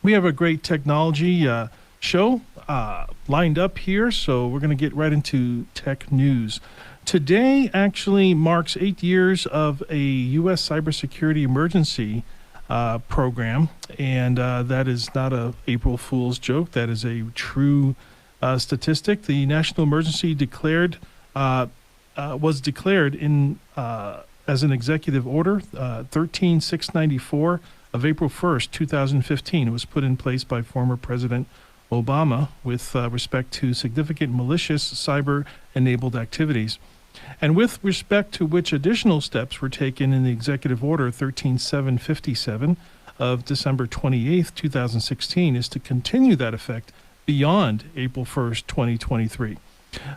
We have a great technology show lined up here, so we're going to get right into tech news. Today actually marks 8 years of a U.S. cybersecurity emergency program, and that is not a April Fool's joke. That is a true statistic. The national emergency was declared in as an executive order 13694 of April 1st, 2015. It was put in place by former President Obama with respect to significant malicious cyber-enabled activities, and with respect to which additional steps were taken in the Executive Order 13757 of December 28th, 2016, is to continue that effect beyond April 1st, 2023.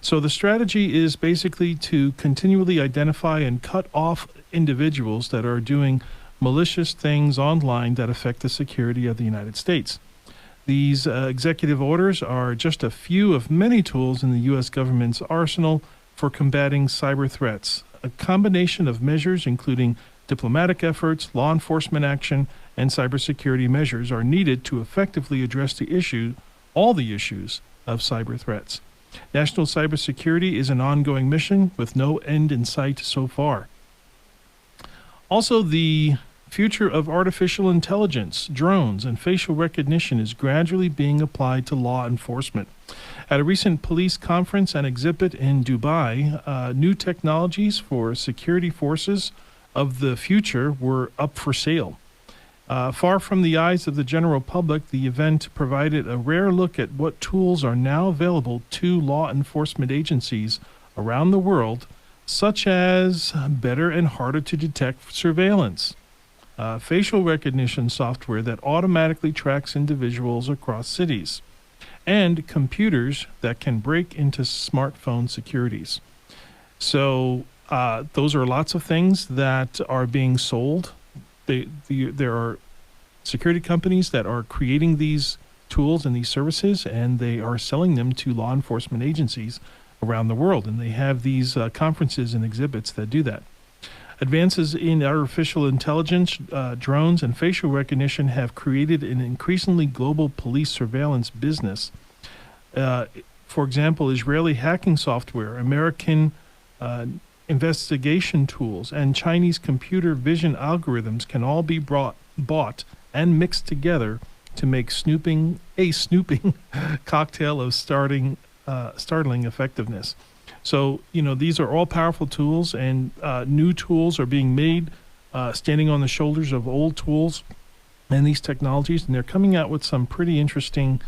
So the strategy is basically to continually identify and cut off individuals that are doing malicious things online that affect the security of the United States. These executive orders are just a few of many tools in the U.S. government's arsenal for combating cyber threats. A combination of measures, including diplomatic efforts, law enforcement action, and cybersecurity measures, are needed to effectively address all the issues of cyber threats. National cybersecurity is an ongoing mission with no end in sight so far. Also, the future of artificial intelligence, drones, and facial recognition is gradually being applied to law enforcement. At a recent police conference and exhibit in Dubai, new technologies for security forces of the future were up for sale. Far from the eyes of the general public, the event provided a rare look at what tools are now available to law enforcement agencies around the world, such as better and harder to detect surveillance, facial recognition software that automatically tracks individuals across cities, and computers that can break into smartphone securities. So those are lots of things that are being sold. There are security companies that are creating these tools and these services, and they are selling them to law enforcement agencies around the world. And they have these conferences and exhibits that do that. Advances in artificial intelligence, drones, and facial recognition have created an increasingly global police surveillance business. For example, Israeli hacking software, American investigation tools, and Chinese computer vision algorithms can all be bought and mixed together to make snooping cocktail of startling effectiveness. So, these are all powerful tools, and new tools are being made, standing on the shoulders of old tools and these technologies, and they're coming out with some pretty interesting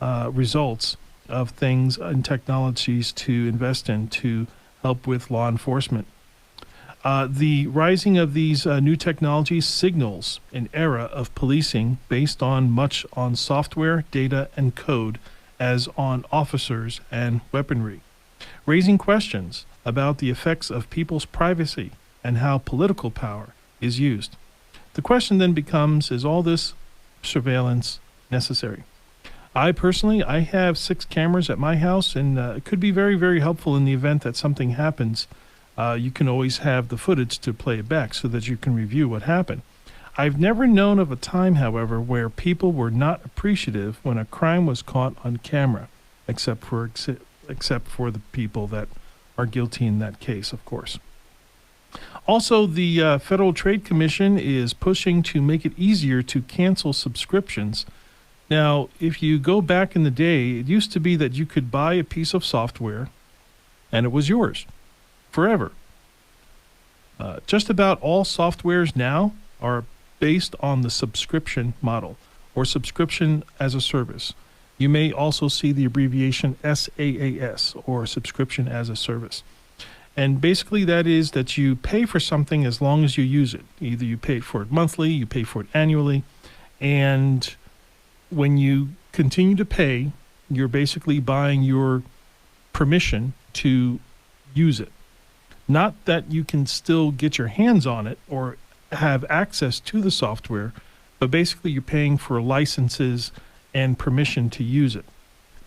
results of things and technologies to invest in to help with law enforcement. The rising of these new technologies signals an era of policing based much on software, data, and code as on officers and weaponry, raising questions about the effects of people's privacy and how political power is used. The question then becomes, is all this surveillance necessary? I have 6 cameras at my house, and it could be very, very helpful in the event that something happens. You can always have the footage to play it back so that you can review what happened. I've never known of a time, however, where people were not appreciative when a crime was caught on camera, except for the people that are guilty in that case, of course. Also, the Federal Trade Commission is pushing to make it easier to cancel subscriptions. Now, if you go back in the day, it used to be that you could buy a piece of software and it was yours forever. Just about all softwares now are based on the subscription model, or subscription as a service. You may also see the abbreviation SaaS, or subscription as a service. And basically that is that you pay for something as long as you use it. Either you pay for it monthly, you pay for it annually, and when you continue to pay, you're basically buying your permission to use it. Not that you can still get your hands on it or have access to the software, but basically you're paying for licenses and permission to use it,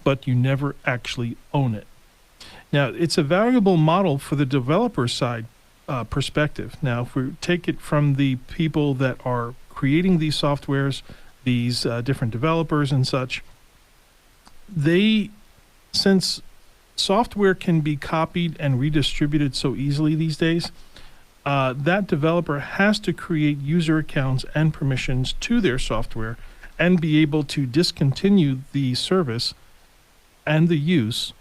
but you never actually own it. Now, it's a valuable model for the developer side perspective. Now, if we take it from the people that are creating these softwares, these different developers and such. Since software can be copied and redistributed so easily these days, that developer has to create user accounts and permissions to their software and be able to discontinue the service and the use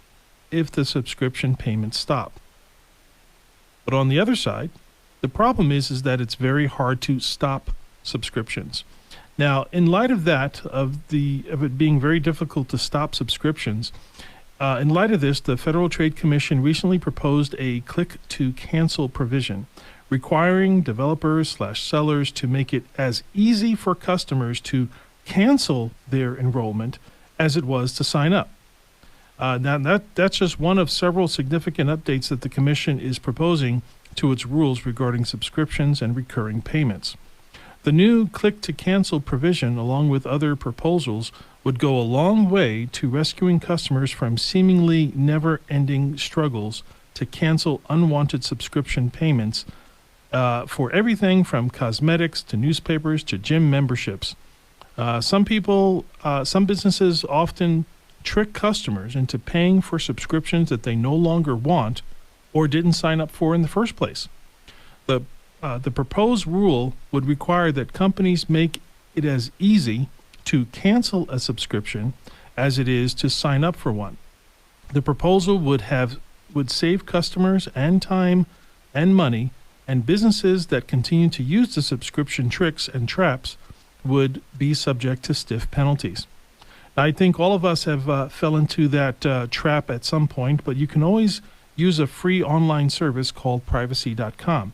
if the subscription payments stop. But on the other side, the problem is that it's very hard to stop subscriptions. Now, in light of that, of it being very difficult to stop subscriptions, in light of this, the Federal Trade Commission recently proposed a click-to-cancel provision requiring developers/sellers to make it as easy for customers to cancel their enrollment as it was to sign up. Now, that's just one of several significant updates that the Commission is proposing to its rules regarding subscriptions and recurring payments. The new click-to-cancel provision, along with other proposals, would go a long way to rescuing customers from seemingly never-ending struggles to cancel unwanted subscription payments for everything from cosmetics to newspapers to gym memberships. Some businesses often trick customers into paying for subscriptions that they no longer want or didn't sign up for in the first place. The proposed rule would require that companies make it as easy to cancel a subscription as it is to sign up for one. The proposal would save customers and time and money, and businesses that continue to use the subscription tricks and traps would be subject to stiff penalties. I think all of us have fell into that trap at some point, but you can always use a free online service called privacy.com.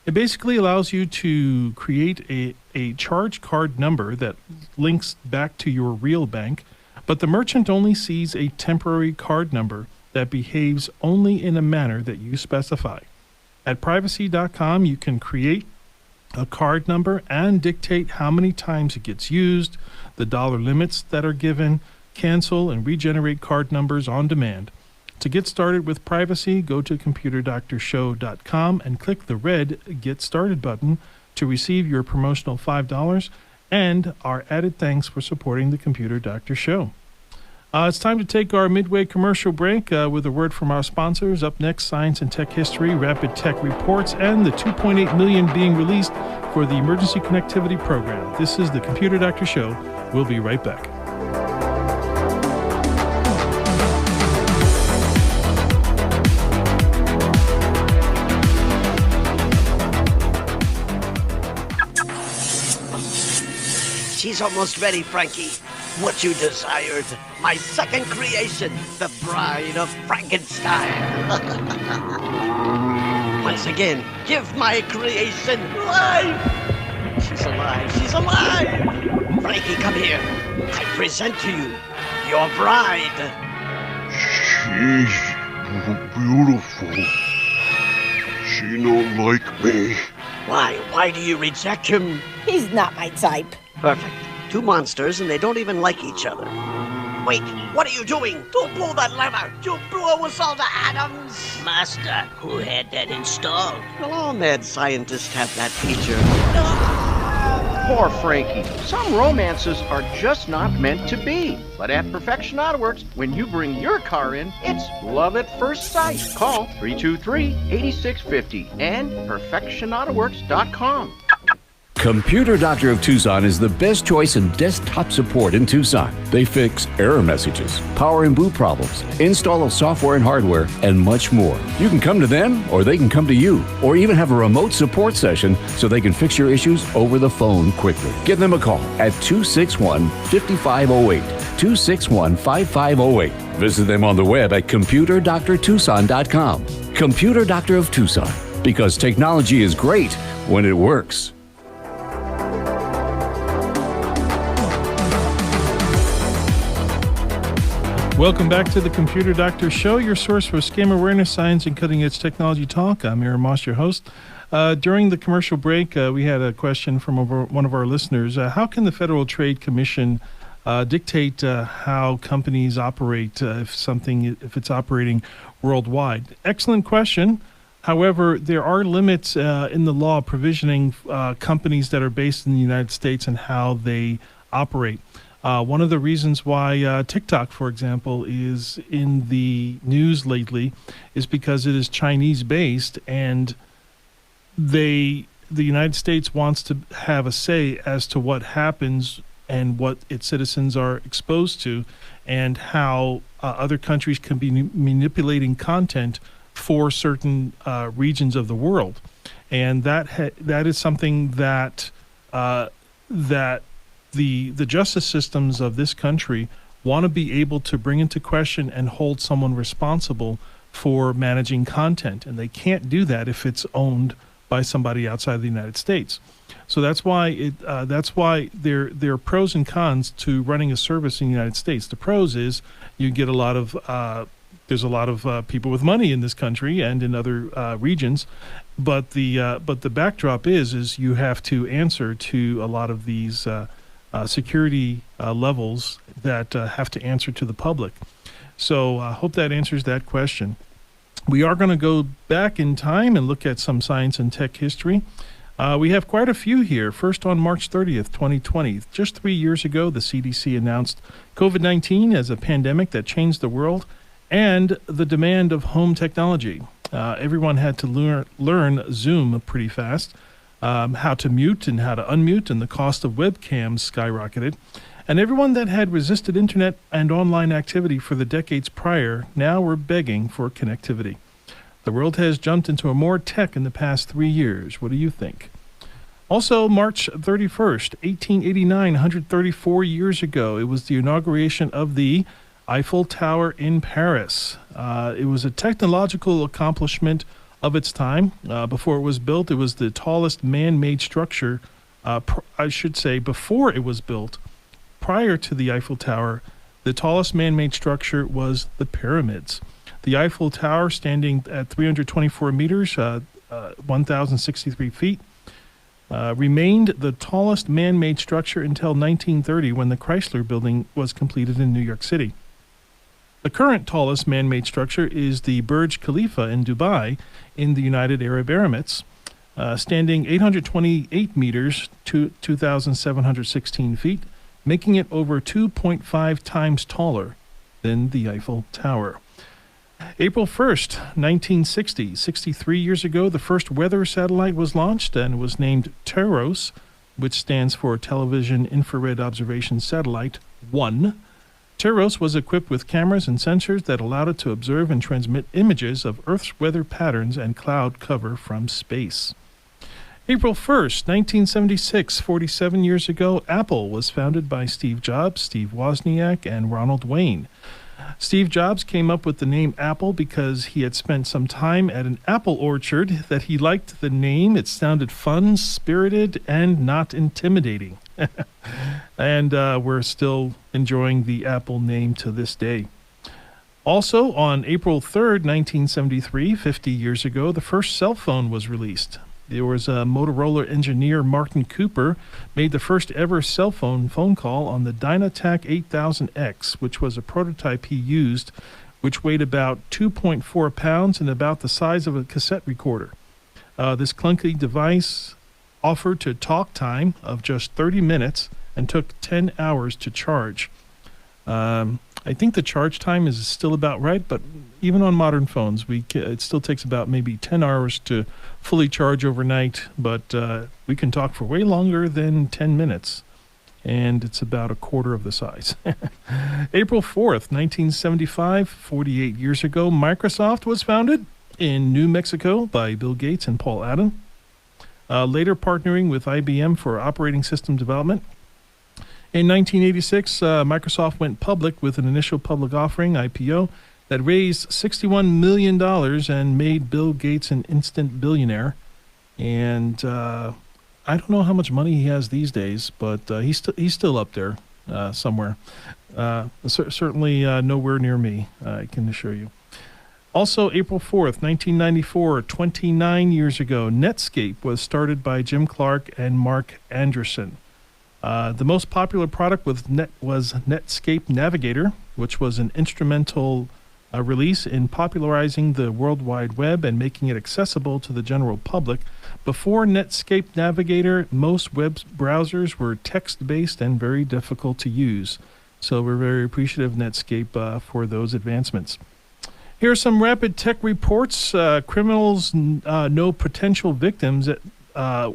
It basically allows you to create a charge card number that links back to your real bank, but the merchant only sees a temporary card number that behaves only in a manner that you specify. At privacy.com, you can create a card number and dictate how many times it gets used, the dollar limits that are given, cancel and regenerate card numbers on demand. To get started with privacy, go to computerdoctorshow.com and click the red Get Started button to receive your promotional $5 and our added thanks for supporting the Computer Doctor Show. It's time to take our midway commercial break with a word from our sponsors. Up next, Science and Tech History, Rapid Tech Reports, and the $2.8 million being released for the Emergency Connectivity Program. This is the Computer Doctor Show. We'll be right back. She's almost ready, Frankie. What you desired. My second creation, the Bride of Frankenstein. Once again, give my creation life. She's alive. She's alive. Frankie, come here. I present to you your bride. She's beautiful. She don't like me. Why? Why do you reject him? He's not my type. Perfect. Two monsters and they don't even like each other. Wait, what are you doing? Don't pull that lever. You'll blow us all to atoms. Master, who had that installed? Well, all mad scientists have that feature. Poor Frankie. Some romances are just not meant to be. But at Perfection Autoworks, when you bring your car in, it's love at first sight. Call 323-8650 and perfectionautoworks.com. Computer Doctor of Tucson is the best choice in desktop support in Tucson. They fix error messages, power and boot problems, install software and hardware, and much more. You can come to them, or they can come to you, or even have a remote support session so they can fix your issues over the phone quickly. Give them a call at 261-5508, 261-5508. Visit them on the web at computerdoctortucson.com. Computer Doctor of Tucson, because technology is great when it works. Welcome back to the Computer Doctor Show, your source for scam awareness, science, and cutting-edge technology talk. I'm Aaron Moss, your host. During the commercial break, we had a question from one of our listeners. How can the Federal Trade Commission dictate how companies operate if it's operating worldwide? Excellent question. However, there are limits in the law provisioning companies that are based in the United States and how they operate. One of the reasons why TikTok, for example, is in the news lately is because it is Chinese-based, and the United States wants to have a say as to what happens and what its citizens are exposed to, and how other countries can be manipulating content for certain regions of the world. And that is something that that the justice systems of this country want to be able to bring into question and hold someone responsible for managing content, and they can't do that if it's owned by somebody outside the United States. So that's why there are pros and cons to running a service in the United States. The pros is you get a lot of there's a lot of people with money in this country and in other regions, but the backdrop is you have to answer to a lot of these security levels that have to answer to the public. So I hope that answers that question. We are going to go back in time and look at some science and tech history. We have quite a few here. First, on March 30th, 2020, just 3 years ago, the CDC announced COVID-19 as a pandemic that changed the world and the demand of home technology. Everyone had to learn Zoom pretty fast, how to mute and how to unmute, and the cost of webcams skyrocketed. And everyone that had resisted internet and online activity for the decades prior now were begging for connectivity. The world has jumped into more tech in the past 3 years. What do you think? Also, March 31st, 1889, 134 years ago, it was the inauguration of the Eiffel Tower in Paris. It was a technological accomplishment of its time. Before it was built, it was the tallest man-made structure, before it was built. Prior to the Eiffel Tower, the tallest man-made structure was the pyramids. The Eiffel Tower, standing at 324 meters, 1,063 feet, remained the tallest man-made structure until 1930, when the Chrysler Building was completed in New York City. The current tallest man-made structure is the Burj Khalifa in Dubai in the United Arab Emirates, standing 828 meters to 2,716 feet, making it over 2.5 times taller than the Eiffel Tower. April 1st, 1960, 63 years ago, the first weather satellite was launched and was named TEROS, which stands for Television Infrared Observation Satellite 1. TEROS was equipped with cameras and sensors that allowed it to observe and transmit images of Earth's weather patterns and cloud cover from space. April 1st, 1976, 47 years ago, Apple was founded by Steve Jobs, Steve Wozniak, and Ronald Wayne. Steve Jobs came up with the name Apple because he had spent some time at an apple orchard that he liked the name. It sounded fun, spirited, and not intimidating. And we're still enjoying the Apple name to this day. Also, on April 3rd, 1973, 50 years ago, the first cell phone was released. There was a Motorola engineer, Martin Cooper, made the first ever cell phone call on the Dynatac 8000X, which was a prototype he used, which weighed about 2.4 pounds and about the size of a cassette recorder. This clunky device offered to talk time of just 30 minutes and took 10 hours to charge. I think the charge time is still about right, but even on modern phones, it still takes about maybe 10 hours to fully charge overnight, but we can talk for way longer than 10 minutes, and it's about a quarter of the size. April 4th, 1975, 48 years ago, Microsoft was founded in New Mexico by Bill Gates and Paul Allen, later partnering with IBM for operating system development. In 1986, Microsoft went public with an initial public offering, IPO, that raised $61 million and made Bill Gates an instant billionaire. And I don't know how much money he has these days, but he's still up there somewhere. Certainly nowhere near me, I can assure you. Also, April 4th, 1994, 29 years ago, Netscape was started by Jim Clark and Mark Anderson. The most popular product was Netscape Navigator, which was an instrumental release in popularizing the World Wide Web and making it accessible to the general public Before Netscape Navigator, most web browsers were text-based and very difficult to use. So we're very appreciative of Netscape for those advancements. Here are some rapid tech reports. Criminals know potential victims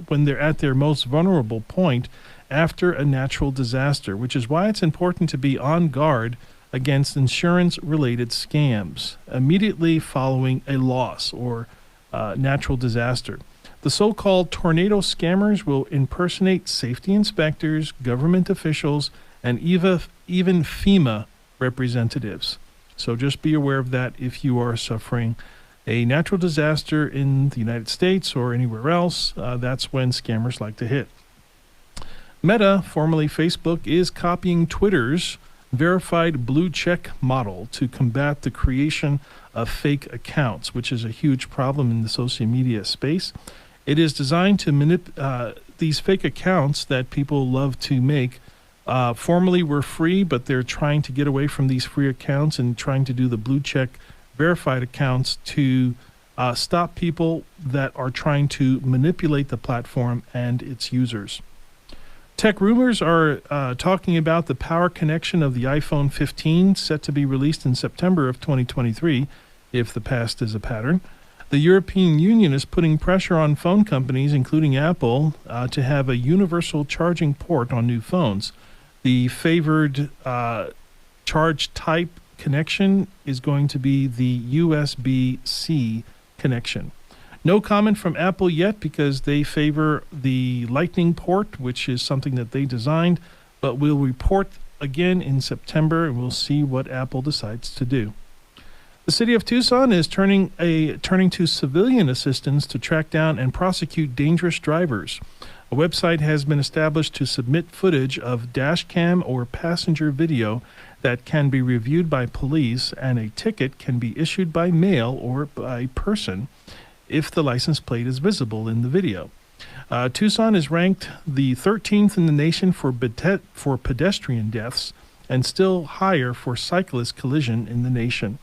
when they're at their most vulnerable point after a natural disaster, which is why it's important to be on guard against insurance-related scams immediately following a loss or natural disaster. The so-called tornado scammers will impersonate safety inspectors, government officials, and even FEMA representatives. So just be aware of that if you are suffering a natural disaster in the United States or anywhere else. That's when scammers like to hit. Meta, formerly Facebook, is copying Twitter's verified blue check model to combat the creation of fake accounts, which is a huge problem in the social media space. It is designed to manipulate these fake accounts that people love to make. Formerly were free, but they're trying to get away from these free accounts and trying to do the blue check verified accounts to stop people that are trying to manipulate the platform and its users. Tech rumors are talking about the power connection of the iPhone 15 set to be released in September of 2023, if the past is a pattern. The European Union is putting pressure on phone companies, including Apple, to have a universal charging port on new phones. The favored charge type connection is going to be the USB-C connection. No comment from Apple yet because they favor the Lightning port, which is something that they designed, but we'll report again in September and we'll see what Apple decides to do. The city of Tucson is turning to civilian assistance to track down and prosecute dangerous drivers. A website has been established to submit footage of dash cam or passenger video that can be reviewed by police, and a ticket can be issued by mail or by person if the license plate is visible in the video. Tucson is ranked the 13th in the nation for pedestrian deaths and still higher for cyclist collision in the nation.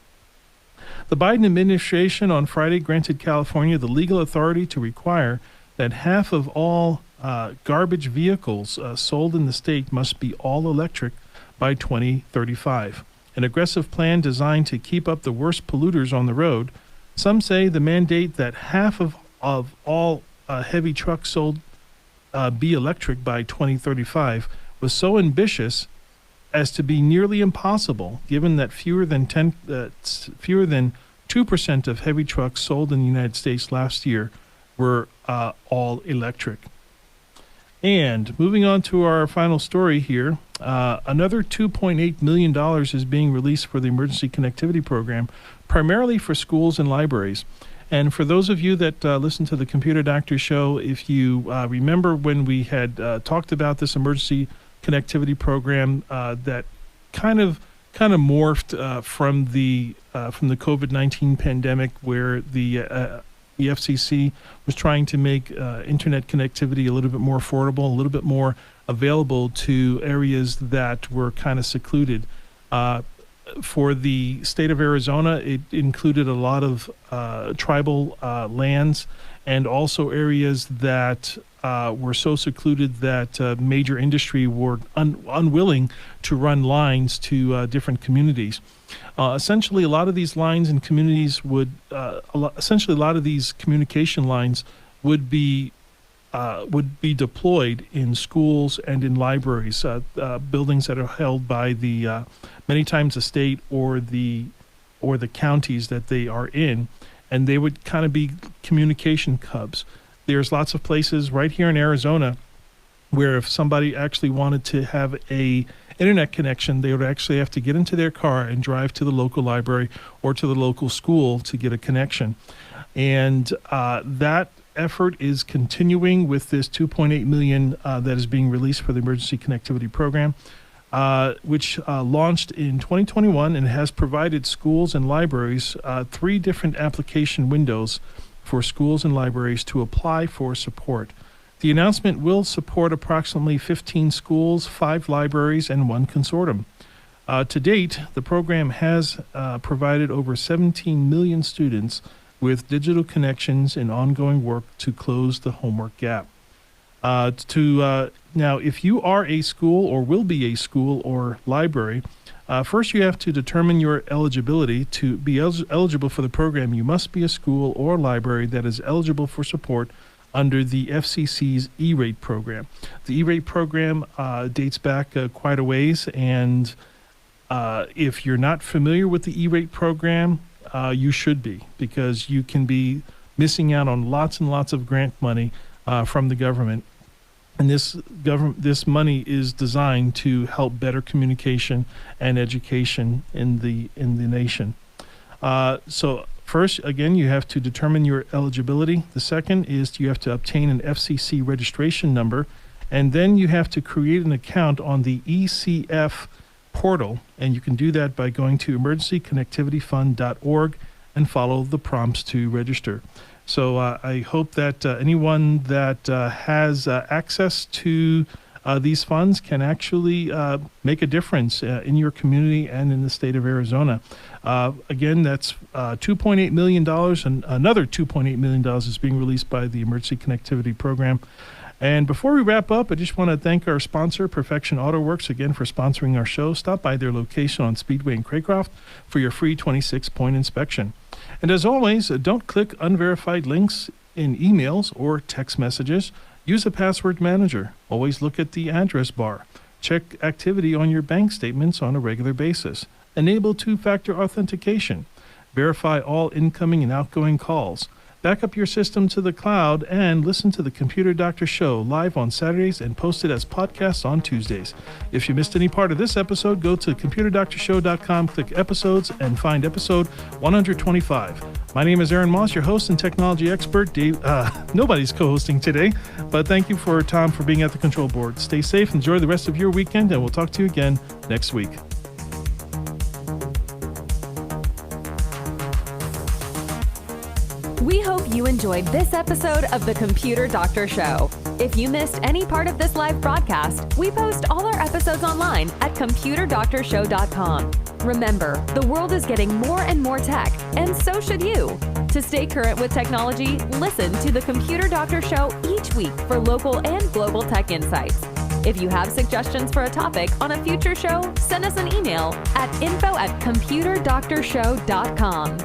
The Biden administration on Friday granted California the legal authority to require that half of all garbage vehicles sold in the state must be all electric by 2035. An aggressive plan designed to keep up the worst polluters on the road. Some say the mandate that half of all heavy trucks sold be electric by 2035 was so ambitious as to be nearly impossible, given that fewer than 2% of heavy trucks sold in the United States last year were all electric. And moving on to our final story here, another $2.8 million is being released for the Emergency Connectivity Program, primarily for schools and libraries. And for those of you that listen to the Computer Doctor Show, if you remember when we had talked about this Emergency Connectivity Program that kind of morphed from the COVID-19 pandemic, where the FCC was trying to make internet connectivity a little bit more affordable, a little bit more available to areas that were kind of secluded. For the state of Arizona, it included a lot of tribal lands and also areas that were so secluded that major industry were unwilling to run lines to different communities. Essentially, a lot of these lines and communities would, a lot of these communication lines would be deployed in schools and in libraries, buildings that are held by the many times the state or the counties that they are in, and they would kind of be communication hubs. There's lots of places right here in Arizona where if somebody actually wanted to have a internet connection, they would actually have to get into their car and drive to the local library or to the local school to get a connection. And that effort is continuing with this $2.8 million that is being released for the Emergency Connectivity Program, which launched in 2021 and has provided schools and libraries 3 different application windows for schools and libraries to apply for support. The announcement will support approximately 15 schools, 5 libraries, and 1 consortium. To date, the program has provided over 17 million students with digital connections and ongoing work to close the homework gap. Now, if you are a school or will be a school or library, first you have to determine your eligibility. To be eligible for the program, you must be a school or library that is eligible for support under the FCC's E-rate program. The E-rate program dates back quite a ways, and if you're not familiar with the E-rate program, you should be, because you can be missing out on lots and lots of grant money from the government. And this money is designed to help better communication and education in the nation. So first, again, you have to determine your eligibility. The second is you have to obtain an FCC registration number, and then you have to create an account on the ECF portal, and you can do that by going to emergencyconnectivityfund.org and follow the prompts to register. So I hope that anyone that has access to these funds can actually make a difference in your community and in the state of Arizona. Again, that's $2.8 million, and another $2.8 million is being released by the Emergency Connectivity Program. And before we wrap up, I just want to thank our sponsor, Perfection Auto Works, again for sponsoring our show. Stop by their location on Speedway in Craycroft for your free 26-point inspection. And as always, don't click unverified links in emails or text messages. Use a password manager. Always look at the address bar. Check activity on your bank statements on a regular basis. Enable two-factor authentication. Verify all incoming and outgoing calls. Back up your system to the cloud and listen to the Computer Doctor Show live on Saturdays and posted as podcasts on Tuesdays. If you missed any part of this episode, go to computerdoctorshow.com, click episodes, and find episode 125. My name is Aaron Moss, your host and technology expert. Nobody's co-hosting today, but thank you for Tom for being at the control board. Stay safe, enjoy the rest of your weekend, and we'll talk to you again next week. We hope you enjoyed this episode of the Computer Doctor Show. If you missed any part of this live broadcast, we post all our episodes online at computerdoctorshow.com. Remember, the world is getting more and more tech, and so should you. To stay current with technology, listen to the Computer Doctor Show each week for local and global tech insights. If you have suggestions for a topic on a future show, send us an email at info@computerdoctorshow.com.